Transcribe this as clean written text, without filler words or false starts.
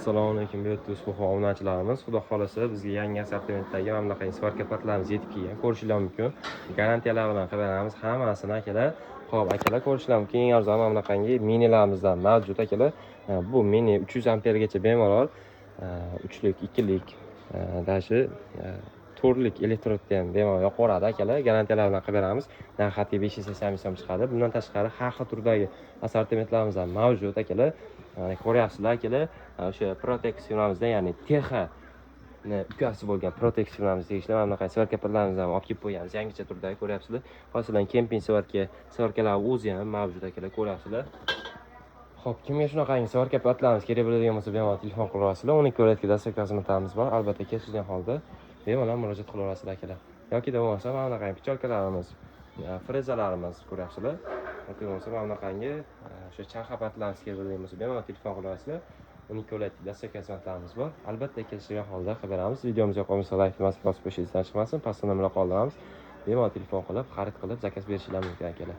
Assalomu alaykum YouTube obunachilarimiz. Xudo xolasa bizga yangi assortimentdagi mana bunaqangi svarka patlarimiz yetib kelgan. Ko'rishinglar mumkin. Garantiyalar bilan qilamiz hammasini akalar. Xo'p, akalar ko'rishinglar mumkin. Eng arzon mana bunaqangi minilarimizdan mavjud akalar. Bu mini 300 ampergacha bemalol 3lik, 2lik, dashi 4lik elektrodda ham bemalol yoqaveradi akalar. Garantiyalar bilan qilamiz. Narxi 580 so'm chiqadi. Bundan tashqari har xil turdagi assortimentlarimiz ham mavjud akalar. Ko'ryapsizlar akalar, o'sha proteksionimizda, ya'ni Texa ukasi bo'lgan proteksionimiz tegishli mana bunaqa svarka patlarimizni ham olib kelib qo'yamiz. Yangicha turdagi ko'ryapsizlar. Hozirdan kemping svarkalar o'zi ham mavjud akalar, ko'ryapsizlar. Xo'p, kimga shunaqangi svarka patlarimiz kerak bo'ladigan bo'lsa, bemalol telefon qila olasizlar. 12 kvadratga dastlabki xizmatlarimiz bor. Albatta, kesilgan holda bemalol murojaat qila olasizlar akalar. Yoki bo'lmasa mana bunaqangi picholkalarimiz, frezalarimiz ko'ryapsizlar. Yoki bo'lmasa mana bunaqangi o'sha chanqa patlarimiz kerak bo'ladigan bo'lsa, bemalol telefon qila olasizlar. 12 kvadratga dastlabki xizmatlarimiz bor. Albatta, kesilgan holda qilib beramiz. Videomiz yoqib qolsa, like bosib qo'yishingizdan chiqmasin. Pastda nomer qoldiramiz. Bemalol telefon qilib, xarid qilib, zakaz berishingiz mumkin akalar.